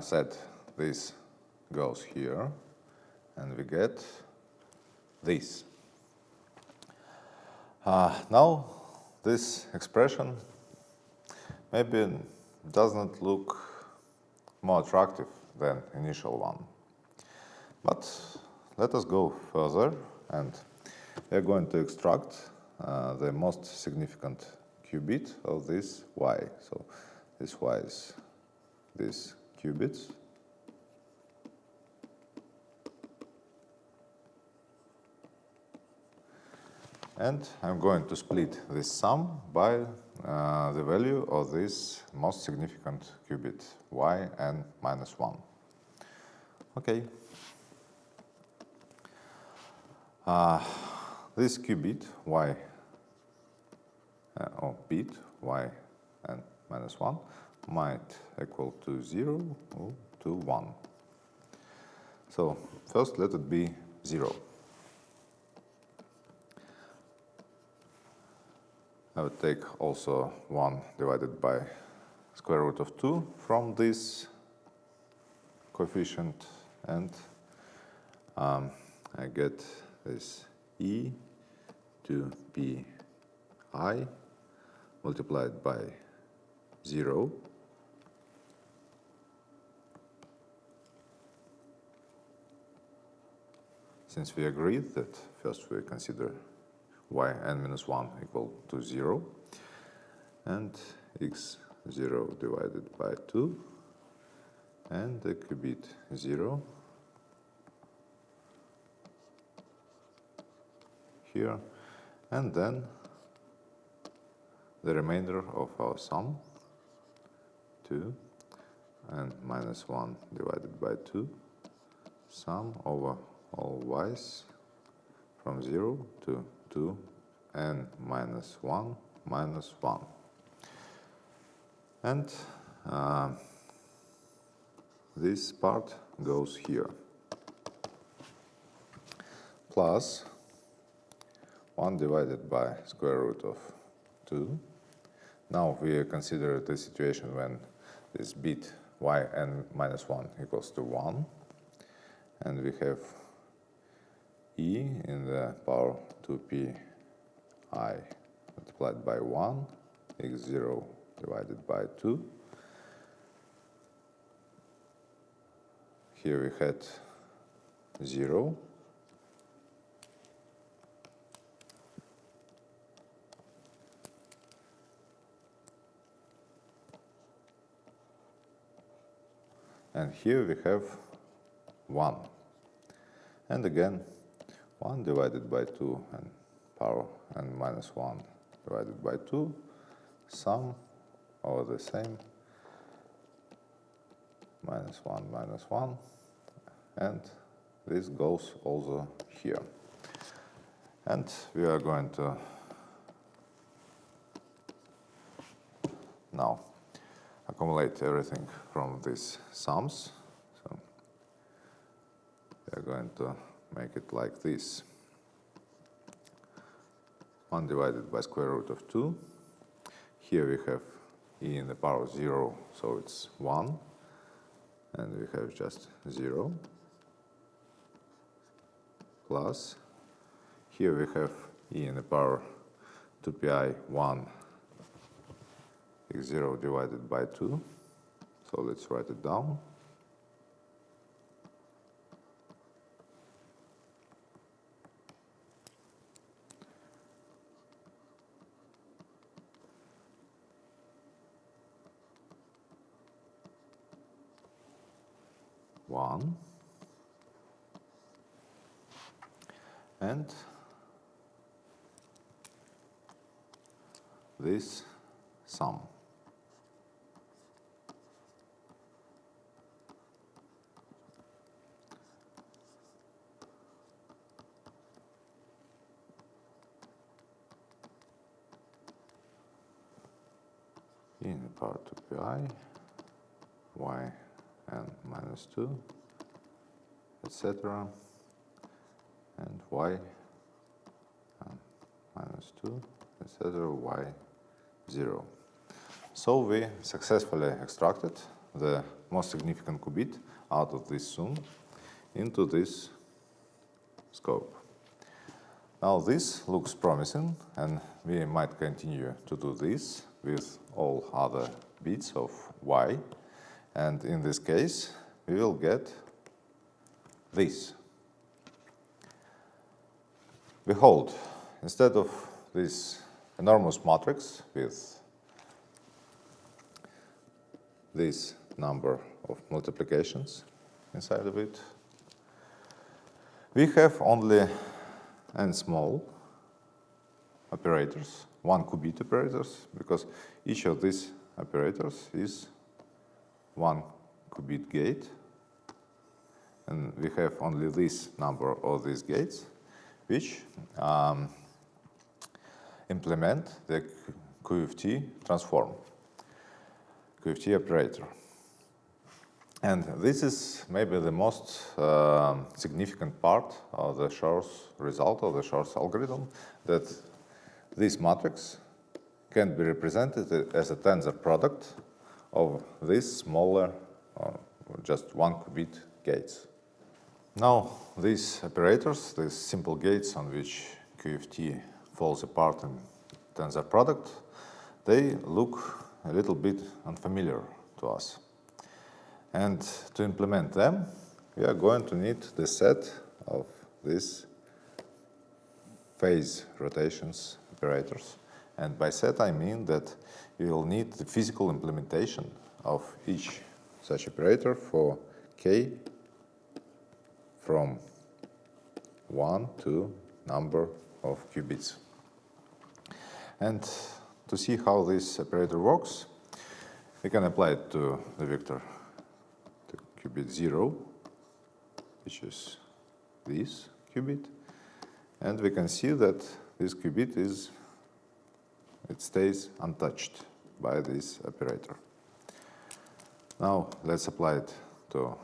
said, this goes here, and we get this. Now, this expression maybe does not look more attractive than initial one. But let us go further, and we are going to extract the most significant qubit of this y. So this y is this qubits. And I'm going to split this sum by the value of this most significant qubit, yn minus 1. Okay. This qubit, bit, yn minus 1, might equal to 0 or to 1. So first let it be 0. I would take also 1 divided by square root of 2 from this coefficient, and I get this e to pi multiplied by 0 since we agreed that first we consider yn minus 1 equal to 0, and x0 divided by 2, and the qubit 0 here, and then the remainder of our sum, 2 and minus 1 divided by 2, sum over all y's from 0 to 2 n minus 1 minus 1. And this part goes here. Plus 1 divided by square root of 2. Now we consider the situation when this bit yn minus 1 equals to 1. And we have e in the power 2pi multiplied by 1, x0 divided by 2. Here we had 0. And here we have 1. And again, 1 divided by 2 and power n minus 1 divided by 2, sum over the same, minus 1, and this goes also here. And we are going to now accumulate everything from these sums. So we are going to make it like this. 1 divided by square root of 2. Here we have e in the power 0, so it's 1. And we have just 0. Plus, here we have e in the power 2pi 1 x0 divided by 2. So let's write it down. And this sum. In the power 2pi yn minus 2, etc. and y minus 2, etc. y0. So we successfully extracted the most significant qubit out of this sum into this scope. Now this looks promising, and we might continue to do this with all other bits of y, and in this case we will get this. Behold, instead of this enormous matrix with this number of multiplications inside of it, we have only n small operators, 1 qubit operators, because each of these operators is 1 qubit gate, and we have only this number of these gates which implement the QFT transform, QFT operator. And this is maybe the most significant part of the Shor's result of the Shor's algorithm, that this matrix can be represented as a tensor product of these smaller, just 1 qubit gates. Now, these operators, these simple gates on which QFT falls apart in tensor product, they look a little bit unfamiliar to us. And to implement them, we are going to need the set of these phase rotations operators. And by set, I mean that you will need the physical implementation of each such operator for k from 1 to number of qubits. And to see how this operator works, we can apply it to the vector qubit 0, which is this qubit, and we can see that this qubit it stays untouched by this operator. Now let's apply it to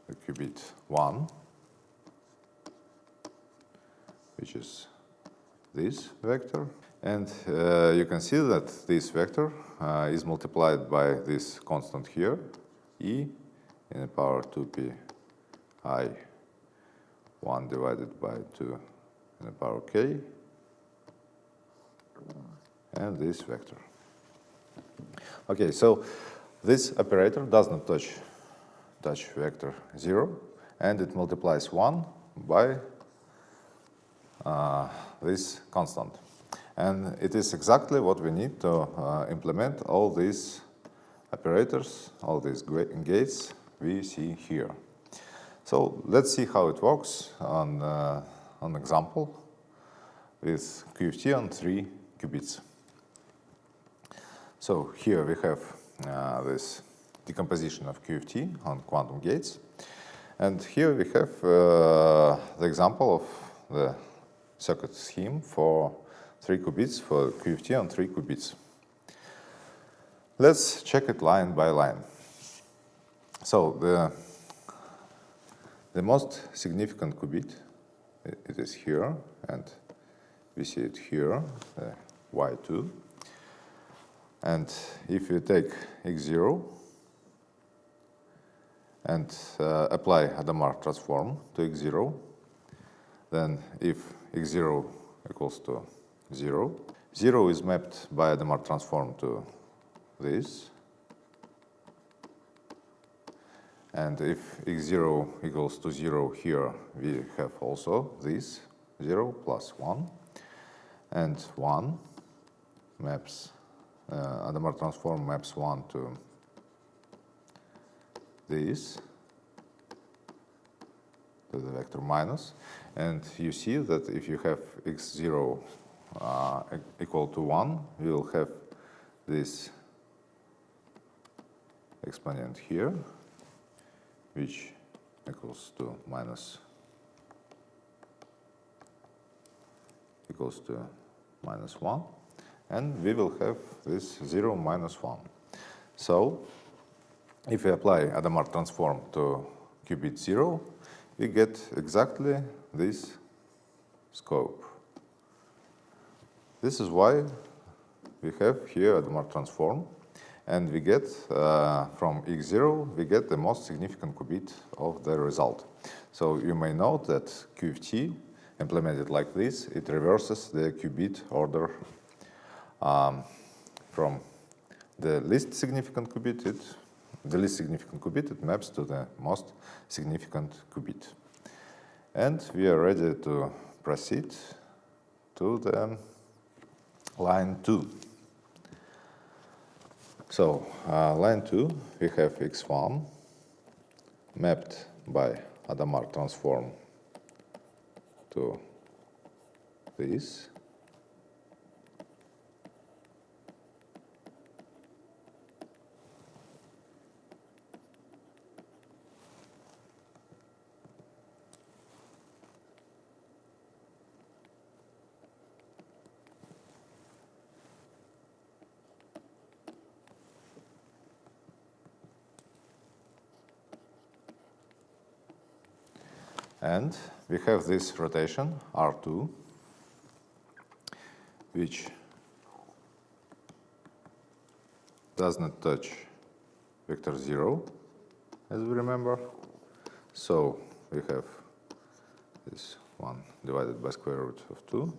the qubit 1, which is this vector, and you can see that this vector is multiplied by this constant here, e in the power 2p I 1 divided by 2 in the power k, and this vector. Okay, so this operator does not touch vector 0, and it multiplies 1 by this constant. And it is exactly what we need to implement all these operators, all these gates we see here. So let's see how it works on an example with QFT on 3 qubits. So here we have this decomposition of QFT on quantum gates. And here we have the example of the circuit scheme for 3 qubits, for QFT on 3 qubits. Let's check it line by line. So the most significant qubit, it is here, and we see it here, y2. And if you take x0 and apply Hadamard transform to x0, then if x0 equals to 0, 0 is mapped by Hadamard transform to this. And if x0 equals to 0 here, we have also this 0 plus 1. And 1 maps, Hadamard transform maps 1 to this, to the vector minus. And you see that if you have x0 equal to 1, we will have this exponent here, which equals to minus 1, and we will have this 0 minus 1. So if we apply Hadamard transform to qubit 0, we get exactly this scope. This is why we have here Hadamard transform, and we get from x0 we get the most significant qubit of the result. So you may note that QFT implemented like this, it reverses the qubit order from the least significant qubit. The least significant qubit it maps to the most significant qubit, and we are ready to proceed to the line 2. So line 2, we have x1 mapped by Hadamard transform to this. And we have this rotation, R2, which does not touch vector 0, as we remember. So we have this 1 divided by square root of 2,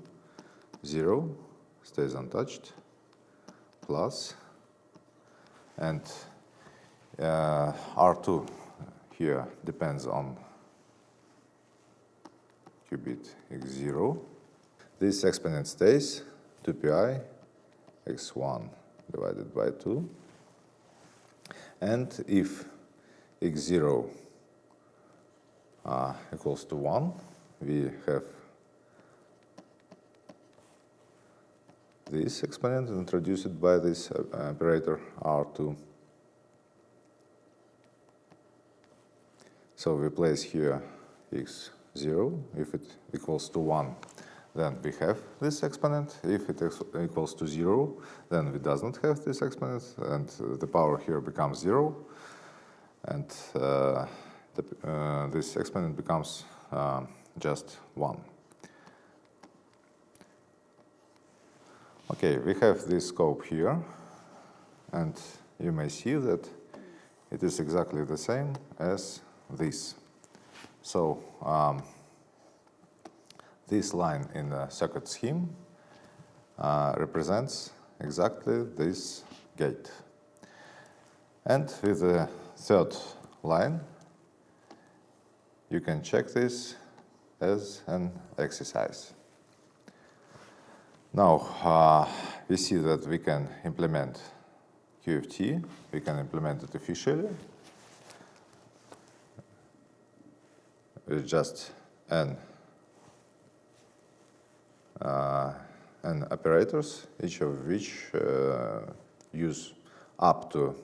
0 stays untouched, plus, and R2 here depends on qubit x0. This exponent stays 2pi x1 divided by 2. And if x0 equals to 1, we have this exponent introduced by this operator R2. So we place here x0. If it equals to 1, then we have this exponent. If it equals to 0, then we does not have this exponent, and the power here becomes 0, and this exponent becomes just 1. Okay, we have this scope here, and you may see that it is exactly the same as this. So this line in the circuit scheme represents exactly this gate. And with the third line, you can check this as an exercise. Now, we see that we can implement QFT, we can implement it officially. With just n operators, each of which use up to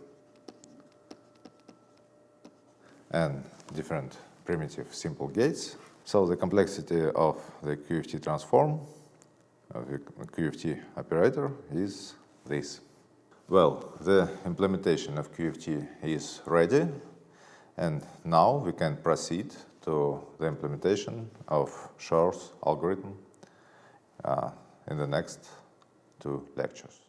n different primitive simple gates. So the complexity of the QFT transform, of the QFT operator, is this. Well, the implementation of QFT is ready, and now we can proceed to the implementation of Shor's algorithm in the next 2 lectures.